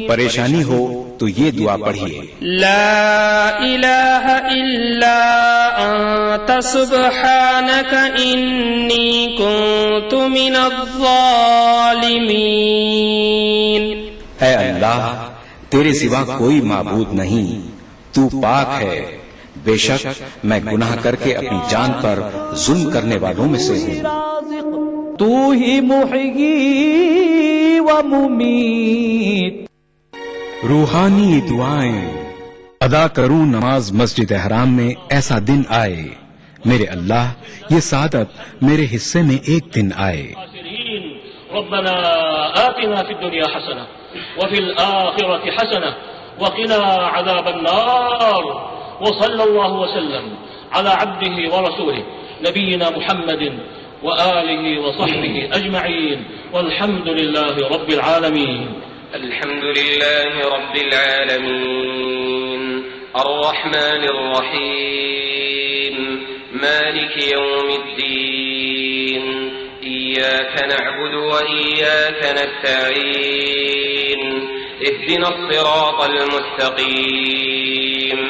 پریشانی ہو تو یہ دعا پڑھیے، لا الہ الا انت سبحانک انی کنت من الظالمین۔ اے اللہ، تیرے سوا کوئی معبود نہیں، تو پاک ہے، بے شک میں گناہ کر کے اپنی جان پر ظلم کرنے والوں میں سے ہوں۔ تو ہی محیی و ممیت۔ روحانی دعائیں ادا کروں نماز مسجد حرام میں ایسا دن آئے، میرے اللہ یہ سعادت میرے حصے میں ایک دن آئے۔ ربنا آتنا في الدنيا حسنة وفي الآخرة حسنة وقنا عذاب النار، وصلى الله وسلم على عبده ورسوله نبينا محمد وآله وصحبه أجمعين، والحمد لله رب العالمين۔ الحمد لله رب العالمين الرحمن الرحيم مالك يوم الدين، إياك نعبد وإياك نستعين، اهدنا الصراط المستقيم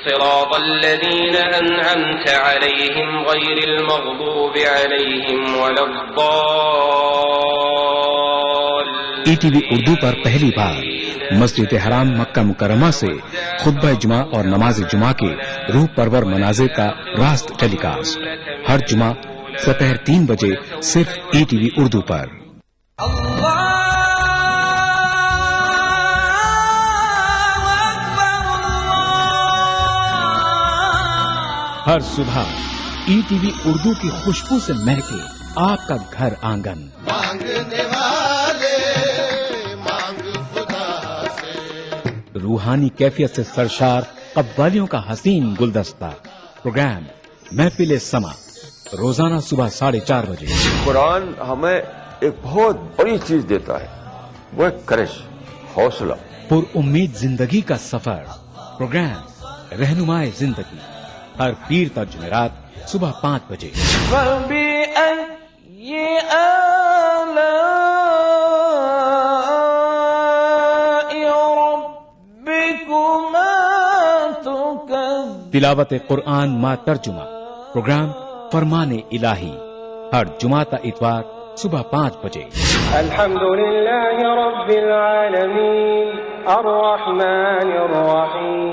صراط الذين أنعمت عليهم غير المغضوب عليهم ولا الضالين۔ ای ٹی وی اردو پر پہلی بار مسجد حرام مکہ مکرمہ سے خطبہ جمعہ اور نماز جمعہ کے روح پرور مناظر کا راست ٹیلی کاسٹ ہر جمعہ دوپہر 3 بجے صرف ای ٹی وی اردو پر۔ ہر صبح ای ٹی وی اردو کی خوشبو سے مہکے آپ کا گھر آنگن، مانگنے والے مانگ خدا سے، روحانی کیفیت سے سرشار قوالیوں کا حسین گلدستہ، پروگرام محفل سما روزانہ صبح 4:30 بجے۔ قرآن ہمیں ایک بہت بڑی چیز دیتا ہے، وہ ایک کرش، حوصلہ۔ پر امید زندگی کا سفر، پروگرام رہنمائے زندگی ہر پیر تا جمعرات صبح 5 بجے۔ فبأي آلاء ربكما تكذبان۔ تلاوت قرآن ما ترجمہ، پروگرام فرمان الہی ہر جمعہ تا اتوار صبح 5 بجے۔ الحمد لله رب العالمين الرحمن الرحيم۔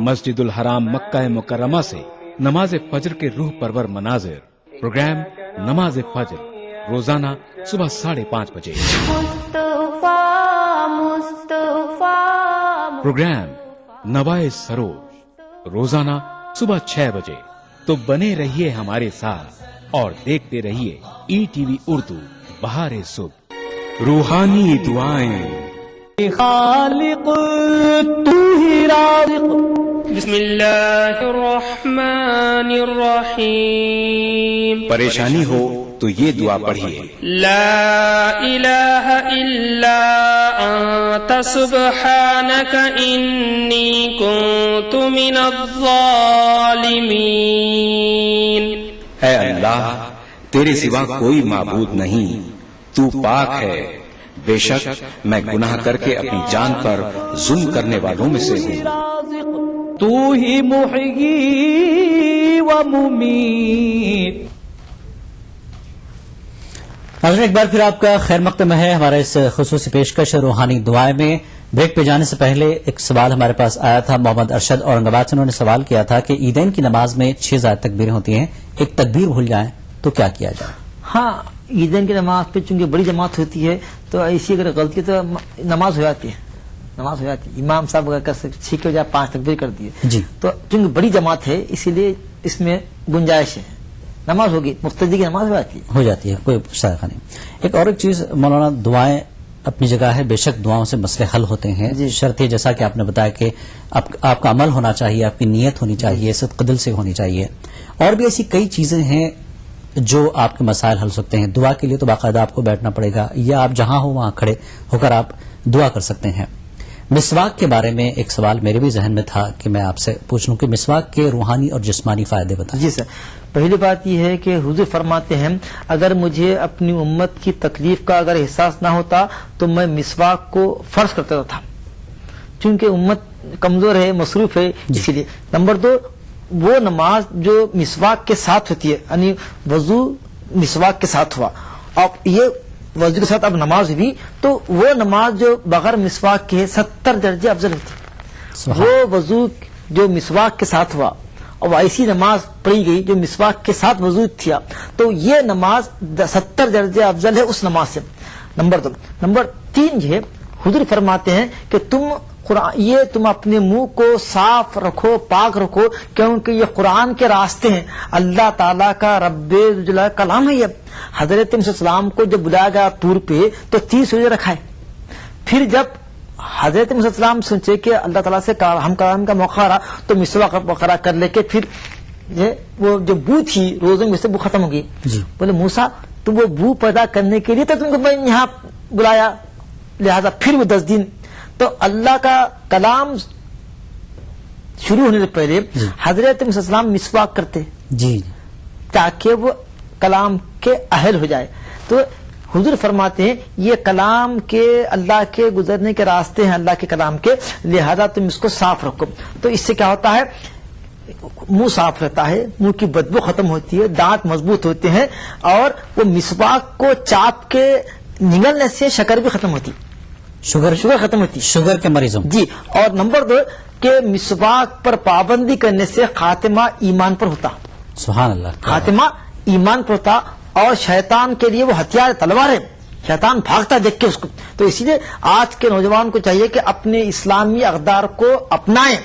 مسجد الحرام مکہ مکرمہ سے نماز فجر کے روح پرور مناظر، پروگرام نماز فجر روزانہ صبح 5:30 بجے۔ پروگرام نوائے سروج روزانہ صبح 6 بجے۔ تو بنے رہیے ہمارے ساتھ اور دیکھتے رہیے ای ٹی وی اردو بہار صبح۔ روحانی دعائیں خالق تو ہی رازق۔ بسم اللہ الرحمن الرحیم۔ پریشانی ہو تو یہ دعا پڑھیے، لا الہ الا انت سبحانک انی کنت من الظالمین۔ اے اللہ، تیرے سوا کوئی معبود نہیں، تو پاک ہے، بے شک میں گناہ کر کے اپنی جان پر ظلم کرنے والوں میں سے ہوں۔ تو ہی محیی و ممیت۔ ناظرین، ایک بار پھر آپ کا خیر مقدم ہے ہمارا اس خصوصی پیشکش روحانی دعائیں میں۔ بریک پہ جانے سے پہلے ایک سوال ہمارے پاس آیا تھا، محمد ارشد اورنگ آباد سے، انہوں نے سوال کیا تھا کہ عیدین کی نماز میں 6 زائد تکبیریں ہوتی ہیں، ایک تکبیر بھول جائیں تو کیا کیا جائے؟ ہاں، عیدین کی نماز پہ چونکہ بڑی جماعت ہوتی ہے تو ایسی اگر غلطی تو نماز ہو جاتی ہے، نماز ہو جاتی ہے۔ امام صاحب اگر 6 کے بجائے 5 تکبیر کر دیے جی، تو چونکہ بڑی جماعت ہے اسی لیے اس میں گنجائش ہے، نماز ہوگی، مقتدی کی نماز ہو جاتی ہے، کوئی شائقہ نہیں۔ ایک اور ایک چیز مولانا، دعائیں اپنی جگہ ہے، بے شک دعاؤں سے مسئلے حل ہوتے ہیں، شرط ہے جیسا کہ آپ نے بتایا کہ آپ کا عمل ہونا چاہیے، آپ کی نیت ہونی چاہیے، صدق دل سے ہونی چاہیے، اور بھی ایسی کئی چیزیں ہیں جو آپ کے مسائل حل سکتے ہیں۔ دعا کے لیے تو باقاعدہ آپ کو بیٹھنا پڑے گا، یا آپ جہاں ہو وہاں کھڑے ہو کر آپ دعا کر سکتے ہیں۔ مسواک کے بارے میں ایک سوال میرے بھی ذہن میں تھا کہ میں آپ سے پوچھ لوں کہ مسواک کے روحانی اور جسمانی فائدے بتائیں. جی سر، پہلی بات یہ ہے کہ حضور فرماتے ہیں اگر مجھے اپنی امت کی تکلیف کا اگر احساس نہ ہوتا تو میں مسواک کو فرض کرتا تھا، چونکہ امت کمزور ہے، مصروف ہے، اسی لیے. نمبر 2، وہ نماز جو مسواک کے ساتھ ہوتی ہے، یعنی وضو مسواک کے ساتھ ہوا، اب یہ وضو کے ساتھ اب نماز ہوئی تو وہ نماز جو بغیر مسواک کے 70 درجے افضل ہوتی. وہ وضو جو مسواک کے ساتھ ہوا اور ایسی نماز پڑھی گئی جو مسواک کے ساتھ وضو تھا تو یہ نماز 70 درجے افضل ہے اس نماز سے. نمبر 2. نمبر 3 جو ہے حضور فرماتے ہیں کہ تم اپنے منہ کو صاف رکھو، پاک رکھو، کیونکہ یہ قرآن کے راستے ہیں، اللہ تعالیٰ کا رب جلال کلام ہے. یہ حضرت علیہ السلام کو جب بلایا گیا طور پہ تو 30 روزے رکھائے. پھر جب حضرت علیہ السلام سوچے کہ اللہ تعالیٰ سے ہم کلام کا موقع رہا تو مسواک وغیرہ کر لے کے پھر وہ جو بو تھی روزوں میں سے وہ ختم ہو گئی. بولے موسیٰ تو وہ بو پیدا کرنے کے لیے تو تم کو میں یہاں بلایا، لہذا پھر وہ 10 دن. تو اللہ کا کلام شروع ہونے سے پہلے حضرت علیہ السلام مسواک کرتے جی تاکہ وہ کلام کے اہل ہو جائے. تو حضور فرماتے ہیں یہ کلام کے اللہ کے گزرنے کے راستے ہیں، اللہ کے کلام کے، لہذا تم اس کو صاف رکھو. تو اس سے کیا ہوتا ہے، منہ صاف رہتا ہے، منہ کی بدبو ختم ہوتی ہے، دانت مضبوط ہوتے ہیں، اور وہ مسواک کو چاپ کے نگلنے سے شکر بھی ختم ہوتی، شوگر ختم ہوتی، شوگر کے مریضوں. جی. اور نمبر 2 کہ مسواک پر پابندی کرنے سے خاتمہ ایمان پر ہوتا. سبحان اللہ. خاتمہ ایمان پر ہوتا، اور شیطان کے لیے وہ ہتھیار تلوار ہے، شیطان بھاگتا دیکھ کے اس کو. تو اسی لیے آج کے نوجوان کو چاہیے کہ اپنے اسلامی اقدار کو اپنائیں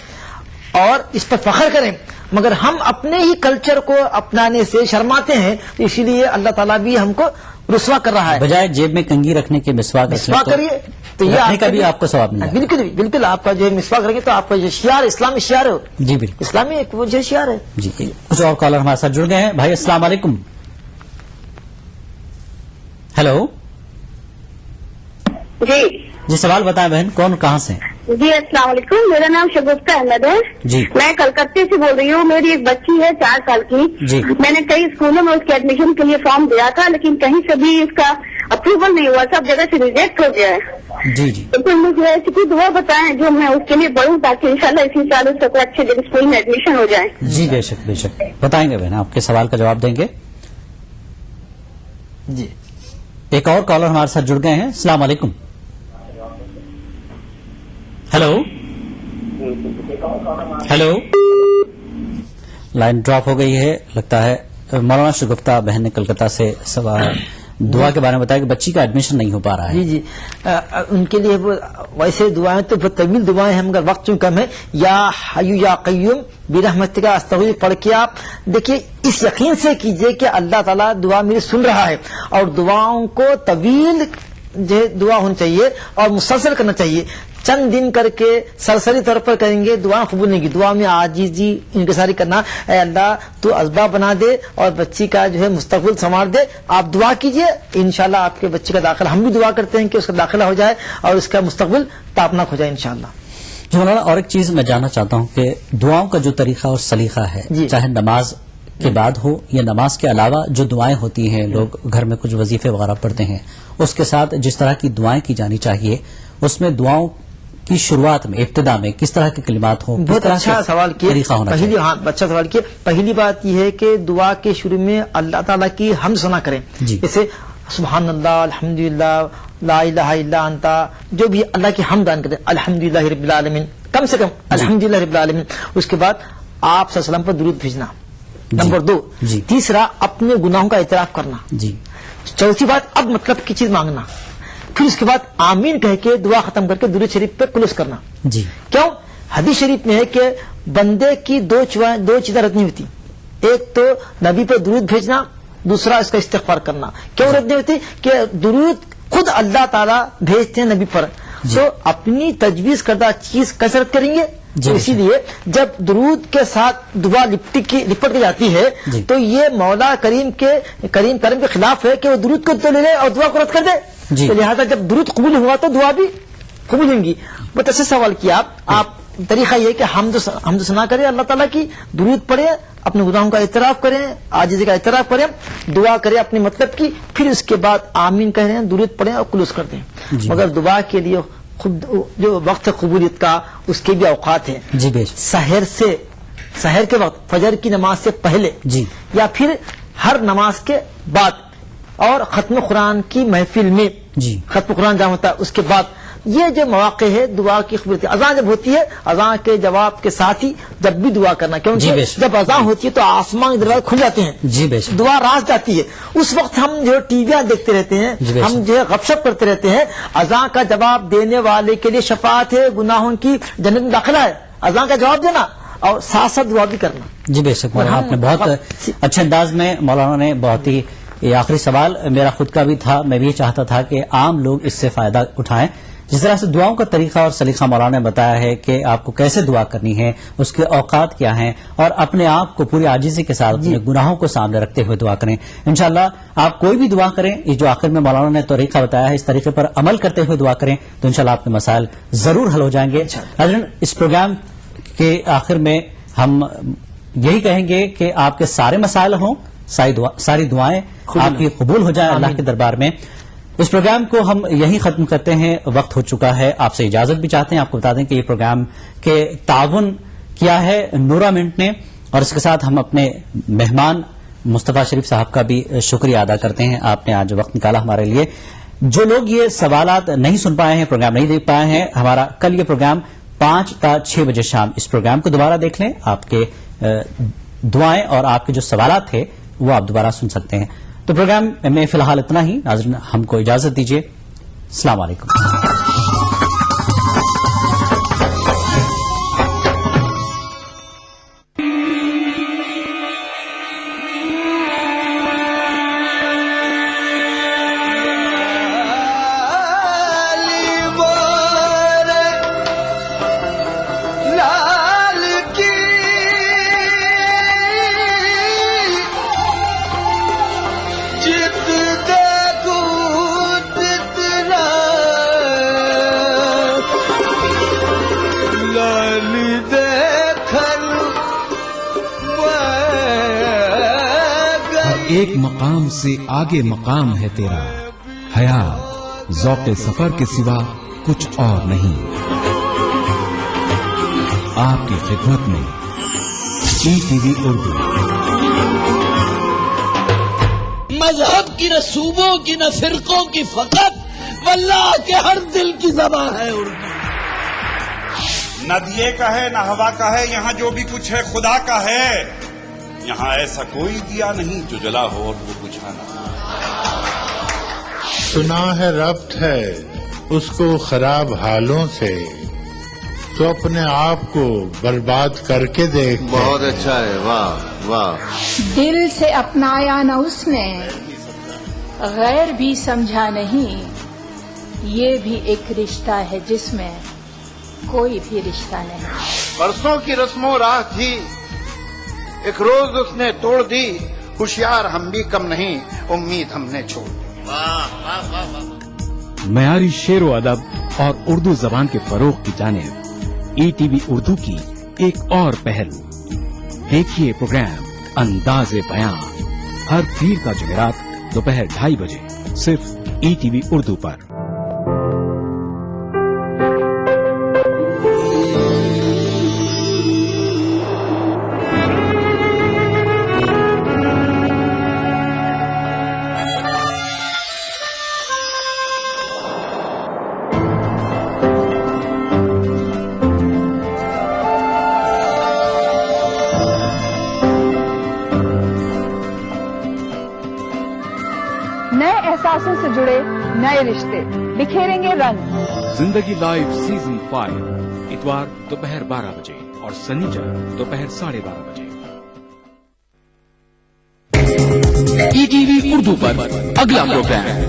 اور اس پر فخر کریں، مگر ہم اپنے ہی کلچر کو اپنانے سے شرماتے ہیں. تو اسی لیے اللہ تعالیٰ بھی ہم کو رسوا کر رہا ہے. بجائے جیب میں کنگھی رکھنے کے مسواک کریے تو یہ رکھنے کا بھی آپ کو ثواب ملے. بالکل آپ کا جو ہے مسواک رکھیں تو آپ کا جو شعار اسلامی شعار ہے. جی بالکل اسلامی ایک وہ جو شعار ہے. جی. کچھ اور کالر ہمارے ساتھ جڑ گئے ہیں. بھائی السلام علیکم. ہیلو. جی سوال بتائیں بہن، کون کہاں سے؟ جی السلام علیکم، میرا نام شگفتہ احمد ہے. جی میں کلکتے سے بول رہی ہوں. میری ایک بچی ہے 4 سال کی. جی میں نے کئی اسکولوں میں اس کے ایڈمیشن کے لیے فارم دیا تھا لیکن کہیں سے بھی اس کا اپروول نہیں ہوا، سب جگہ سے ریجیکٹ ہو گیا ہے. جی جی. تو مجھے ایسی کوئی دعا بتائیں جو میں اس کے لیے پڑھوں تاکہ انشاءاللہ اسی سال اس کو اچھے جگہ اسکول میں ایڈمیشن ہو جائے. جی بے شک بے شک بتائیں گے بہن، آپ کے سوال کا جواب دیں گے. جی. ایک اور کالر ہمارے ساتھ جڑ گئے ہیں. السلام علیکم. ہیلو. ہیلو. لائن ڈراپ ہو گئی ہے لگتا ہے. مولانا شگفتہ بہن نے کلکتہ سے سوال دعا کے بارے میں بتایا کہ بچی کا ایڈمیشن نہیں ہو پا رہا ہے. جی جی. ان کے لیے ویسے دعائیں تو بہت طویل دعائیں ہیں مگر وقت چون کم ہے. یا حیو یا قیوم برحمتک استغیث پڑھ کے آپ دیکھیے، اس یقین سے کیجئے کہ اللہ تعالیٰ دعا میری سن رہا ہے، اور دعاؤں کو طویل جو دعا ہونی چاہیے اور مسلسل کرنا چاہیے. چند دن کر کے سرسری طور پر کریں گے دعا قبول نہیں کی. دعا میں عاجزی انکساری کرنا، اے اللہ تو اسباب بنا دے اور بچی کا جو ہے مستقبل سنوار دے. آپ دعا کیجئے، انشاءاللہ آپ کے بچے کا داخلہ، ہم بھی دعا کرتے ہیں کہ اس کا داخلہ ہو جائے اور اس کا مستقبل تابناک ہو جائے انشاءاللہ. جی مولانا، اور ایک چیز میں جاننا چاہتا ہوں کہ دعاؤں کا جو طریقہ اور سلیقہ ہے، چاہے نماز کے بعد ہو یا نماز کے علاوہ جو دعائیں ہوتی ہیں، لوگ گھر میں کچھ وظیفے وغیرہ پڑھتے ہیں، اس کے ساتھ جس طرح کی دعائیں کی جانی چاہیے، اس میں دعاؤں کی شروعات میں ابتدا میں کس طرح کے کلمات ہوں؟ بہت اچھا سوال کیا. اچھا سوال کیا. پہلی بات یہ ہے کہ دعا کے شروع میں اللہ تعالیٰ کی حمد ثنا کریں. جیسے سبحان اللہ، الحمدللہ، لا الہ الا انت، جو بھی اللہ کی حمد بیان کریں. الحمدللہ رب العالمین، کم سے کم الحمدللہ رب العالمین. اس کے بعد آپ صلی اللہ علیہ وسلم پر درود بھیجنا. نمبر 2. تیسرا اپنے گناہوں کا اعتراف کرنا. چوتھی بات اب مطلب کی چیز مانگنا. پھر اس کے بعد آمین کہہ کے دعا ختم کر کے درود شریف پہ کلوز کرنا. کیوں؟ حدیث شریف میں ہے کہ بندے کی دو چیزیں رد نہیں ہوتی. ایک تو نبی پہ درود بھیجنا، دوسرا اس کا استغفار کرنا. کیوں رد نہیں ہوتی؟ کہ درود خود اللہ تعالیٰ بھیجتے ہیں نبی پر، تو اپنی تجویز کردہ چیز کثرت کریں گے. تو اسی لیے جب درود کے ساتھ دعا لپٹ کے جاتی ہے تو یہ مولا کریم کرم کے خلاف ہے کہ وہ درود کو تو لے لے اور دعا کو رد کر دے. تو لہٰذا جب درود قبول ہوا تو دعا بھی قبول ہوں گی. بہت اچھا سوال کیا آپ. طریقہ یہ کہ حمد و ثنا کریں اللہ تعالیٰ کی, درود پڑھیں, اپنے گناہوں کا اعتراف کریں, عاجزی کا اعتراف کریں, دعا کریں اپنے مطلب کی, پھر اس کے بعد آمین کہیں, درود پڑھیں اور کلوز کر دیں. مگر دعا کے لیے خود جو وقت قبولیت کا اس کے بھی اوقات ہیں. جی بے سحر کے وقت, فجر کی نماز سے پہلے, جی, یا پھر ہر نماز کے بعد, اور ختم قرآن کی محفل میں, جی, ختم قرآن جہاں ہوتا ہے اس کے بعد. یہ جو مواقع ہے دعا کی قبولیت. اذان جب ہوتی ہے, اذان کے جواب کے ساتھ ہی جب بھی دعا کرنا, کیونکہ جب اذان ہوتی ہے تو آسمان کے دروازے کھل جاتے ہیں, جی بے شک, دعا راس جاتی ہے. اس وقت ہم جو ٹی ویاں دیکھتے رہتے ہیں, ہم جو ہے غپ شپ کرتے رہتے ہیں. اذان کا جواب دینے والے کے لیے شفاعت ہے, گناہوں کی جنت میں داخلہ ہے. اذان کا جواب دینا اور ساتھ ساتھ دعا بھی کرنا. جی بے شک مولانا, آپ نے بہت اچھے انداز میں مولانا نے بہت ہی. یہ آخری سوال میرا خود کا بھی تھا, میں بھی یہ چاہتا تھا کہ عام لوگ اس سے فائدہ اٹھائیں. جس طرح سے دعاؤں کا طریقہ اور سلیقہ مولانا نے بتایا ہے کہ آپ کو کیسے دعا کرنی ہے, اس کے اوقات کیا ہیں, اور اپنے آپ کو پوری عاجزی کے ساتھ اپنے گناہوں کو سامنے رکھتے ہوئے دعا کریں. انشاءاللہ آپ کوئی بھی دعا کریں, یہ جو آخر میں مولانا نے طریقہ بتایا ہے اس طریقے پر عمل کرتے ہوئے دعا کریں تو انشاءاللہ آپ کے مسائل ضرور حل ہو جائیں گے. حضرت اس پروگرام کے آخر میں ہم یہی کہیں گے کہ آپ کے سارے مسائل ہوں, ساری دعائیں آپ کی قبول ہو جائیں اللہ کے دربار میں. اس پروگرام کو ہم یہیں ختم کرتے ہیں, وقت ہو چکا ہے. آپ سے اجازت بھی چاہتے ہیں. آپ کو بتا دیں کہ یہ پروگرام کے تعاون کیا ہے نورا منٹ نے, اور اس کے ساتھ ہم اپنے مہمان مصطفیٰ شریف صاحب کا بھی شکریہ ادا کرتے ہیں. آپ نے آج وقت نکالا ہمارے لیے. جو لوگ یہ سوالات نہیں سن پائے ہیں, پروگرام نہیں دیکھ پائے ہیں, ہمارا کل یہ پروگرام 5 تا 6 بجے شام اس پروگرام کو دوبارہ دیکھ لیں. آپ کے دعائیں اور آپ کے جو سوالات تھے وہ آپ دوبارہ سن سکتے ہیں. تو پروگرام میں فی الحال اتنا ہی. ناظرین ہم کو اجازت دیجیے. السلام علیکم. ایک مقام سے آگے مقام ہے تیرا, حیات ذوق سفر کے سوا کچھ اور نہیں. آپ کی خدمت میں ETV اردو. مذہب کی نہ صوبوں کی نہ فرقوں کی فقط, واللہ کے ہر دل کی زبان ہے اردو. نہ دیے کا ہے نہ ہوا کا ہے, یہاں جو بھی کچھ ہے خدا کا ہے. یہاں ایسا کوئی دیا نہیں جو جلا ہو اور وہ بجھا نہ. سنا ہے ربط ہے اس کو خراب حالوں سے, تو اپنے آپ کو برباد کر کے دیکھ. بہت اچھا ہے, واہ واہ. دل سے اپنایا نہ اس نے, غیر بھی سمجھا نہیں. یہ بھی ایک رشتہ ہے جس میں کوئی بھی رشتہ نہیں. برسوں کی رسم و راہ تھی, ایک روز اس نے توڑ دی. ہوشیار ہم بھی کم نہیں, امید ہم نے چھوڑ دی. معیاری شعر و ادب اور اردو زبان کے فروغ کی جانب ETV اردو کی ایک اور پہل. دیکھیے پروگرام انداز بیان ہر پیر کا جمعرات دوپہر 2:30 بجے صرف ETV اردو پر. نئے احساسوں سے جڑے نئے رشتے بکھیریں گے رنگ. زندگی لائیو سیزن 5 اتوار دوپہر 12 بجے اور سنیچر دوپہر 12:30 بجے. ETV اردو پر اگلا پروگرام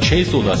610,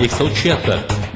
176,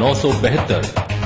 972,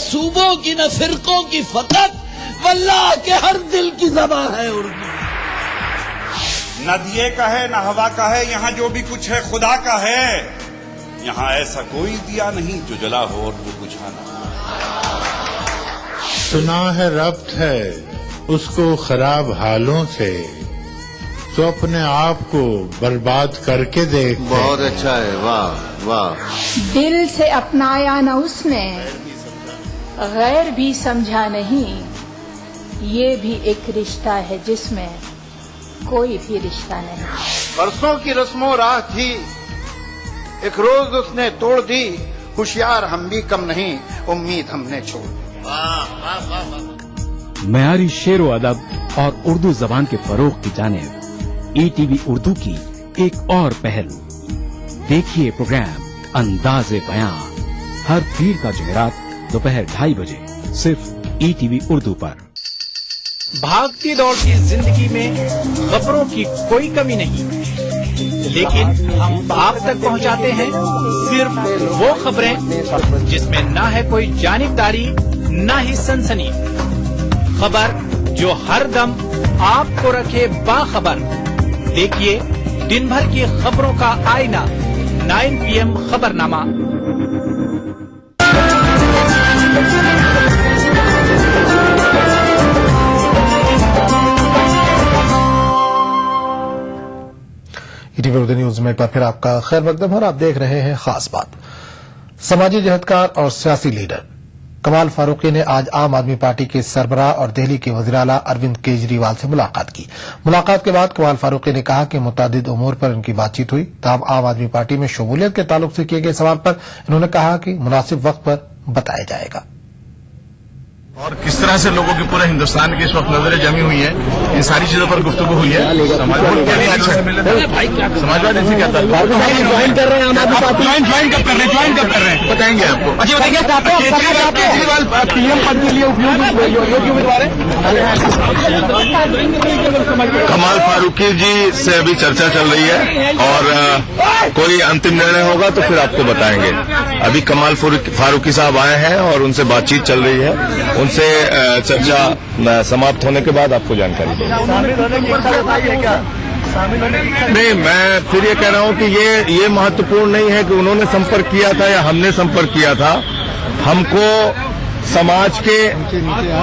صوبوں کی نہ فرقوں کی فقط، واللہ کے ہر دل کی زبان ہے اردو. نہ دیے کا ہے نہ ہوا کا ہے، یہاں جو بھی کچھ ہے خدا کا ہے. یہاں ایسا کوئی دیا نہیں جو جلا ہو اور وہ بجھا نہ ہو. سنا ہے ربط ہے اس کو خراب حالوں سے، تو اپنے آپ کو برباد کر کے دیکھ. بہت اچھا ہے، واہ واہ. دل سے اپنایا نہ اس نے، غیر بھی سمجھا نہیں. یہ بھی ایک رشتہ ہے جس میں کوئی بھی رشتہ نہیں. برسوں کی رسم و راہ تھی، ایک روز اس نے توڑ دی. ہوشیار ہم بھی کم نہیں، امید ہم نے چھوڑ دی. معیاری شعر و ادب اور اردو زبان کے فروغ کی جانب ای ٹی وی اردو کی ایک اور پہل. دیکھیے پروگرام انداز بیاں ہر پیر کا جمعرات دوپہر 2:30 بجے صرف ای ٹی وی اردو پر. بھاگتی دوڑتی زندگی میں خبروں کی کوئی کمی نہیں، لیکن ہم آپ تک پہنچاتے ہیں صرف وہ خبریں جس میں نہ ہے کوئی جانبداری نہ ہی سنسنی. خبر جو ہر دم آپ کو رکھے باخبر. دیکھیے دن بھر کی خبروں کا آئینہ 9 PM خبر نامہ. E T V Urdu news میں ایک بار پھر آپ کا خیر مقدم اور آپ دیکھ رہے ہیں خاص بات. سماجی جہدکار اور سیاسی لیڈر کمال فاروقی نے آج عام آدمی پارٹی کے سربراہ اور دہلی کے وزیر اعلیٰ اروند کیجریوال سے ملاقات کی. ملاقات کے بعد کمال فاروقی نے کہا کہ متعدد امور پر ان کی بات چیت ہوئی. تاہم عام آدمی پارٹی میں شمولیت کے تعلق سے کیے گئے سوال پر انہوں نے کہا کہ مناسب وقت پر بتایا جائے گا. اور کس طرح سے لوگوں کی پورے ہندوستان کی اس وقت نظریں جمی ہوئی ہیں، ان ساری چیزوں پر گفتگو ہوئی ہے. سماجواد کے لیے اچھا سماجواد ایسے کہتا ہے جوائن کر رہے ہیں، جوائن کب کر رہے ہیں بتائیں گے آپ کو. کیجریوال پی ایم پد کے لیے امیدوار ہیں. کمال فاروقی جی سے ابھی چرچا چل رہی ہے اور کوئی انتم نرنے ہوگا تو پھر آپ کو بتائیں گے. ابھی کمال فاروقی صاحب آئے ہیں اور ان سے بات چیت چل رہی ہے. ان سے چرچا سماپت ہونے کے بعد آپ کو جانکاری دیں گے. نہیں، میں پھر یہ کہہ رہا ہوں کہ یہ مہتوپورن نہیں ہے کہ انہوں نے سمپرک کیا تھا یا ہم نے سمپرک کیا تھا. ہم کو سماج کے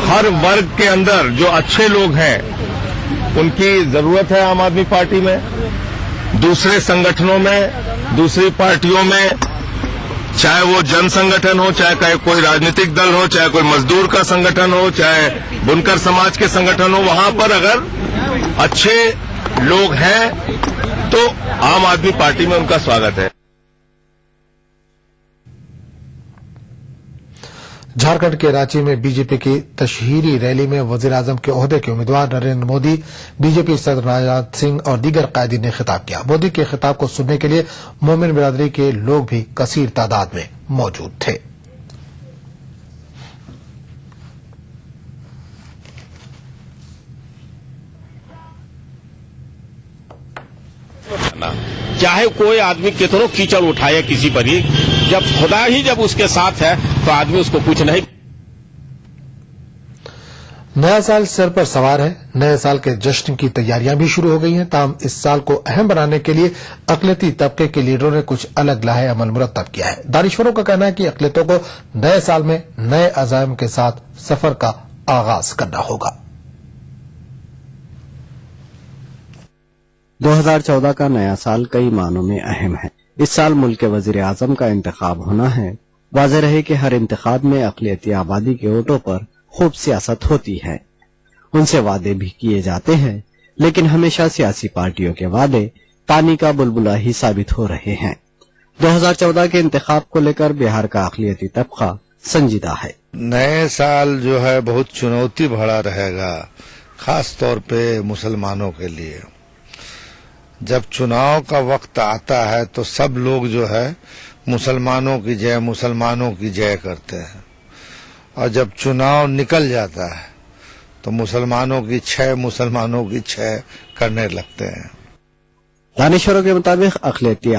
ہر ورگ کے اندر جو اچھے لوگ ہیں ان کی ضرورت ہے. عام آدمی پارٹی میں، دوسرے سنگٹھنوں میں، دوسری پارٹیوں میں، چاہے وہ جن سنگٹھن ہو، چاہے کوئی راجنیتک دل ہو، چاہے کوئی مزدور کا سنگٹھن ہو، چاہے بنکر سماج کے سنگٹھن ہو، وہاں پر اگر اچھے لوگ ہیں تو عام آدمی پارٹی میں ان کا سواگت ہے. جھارکھنڈ کے رانچی میں بی جے پی کی تشہیری ریلی میں وزیر اعظم کے عہدے کے امیدوار نریندر مودی، بی جے پی صدر راجناتھ سنگھ اور دیگر قائدین نے خطاب کیا. مودی کے خطاب کو سننے کے لیے مومن برادری کے لوگ بھی کثیر تعداد میں موجود تھے. چاہے کوئی آدمی کتنوں کیچڑ اٹھائے کسی پر ہی، جب خدا ہی جب اس کے ساتھ ہے تو آدمی اس کو کچھ نہیں. نیا سال سر پر سوار ہے. نئے سال کے جشن کی تیاریاں بھی شروع ہو گئی ہیں. تاہم اس سال کو اہم بنانے کے لیے اقلیتی طبقے کے لیڈروں نے کچھ الگ لاہے عمل مرتب کیا ہے. دانشوروں کا کہنا ہے کہ اقلیتوں کو نئے سال میں نئے عزائم کے ساتھ سفر کا آغاز کرنا ہوگا. 2014 کا نیا سال کئی معنوں میں اہم ہے. اس سال ملک کے وزیر اعظم کا انتخاب ہونا ہے. واضح رہے کہ ہر انتخاب میں اقلیتی آبادی کے ووٹوں پر خوب سیاست ہوتی ہے. ان سے وعدے بھی کیے جاتے ہیں، لیکن ہمیشہ سیاسی پارٹیوں کے وعدے پانی کا بلبلا ہی ثابت ہو رہے ہیں. 2014 کے انتخاب کو لے کر بہار کا اقلیتی طبقہ سنجیدہ ہے. نئے سال جو ہے بہت چنوتی بھرا رہے گا، خاص طور پہ مسلمانوں کے لیے. جب چناؤ کا وقت آتا ہے تو سب لوگ جو ہے مسلمانوں کی جے کرتے ہیں، اور جب چناؤ نکل جاتا ہے تو مسلمانوں کی 6 کرنے لگتے ہیں. دانشوروں کے مطابق اقلیتی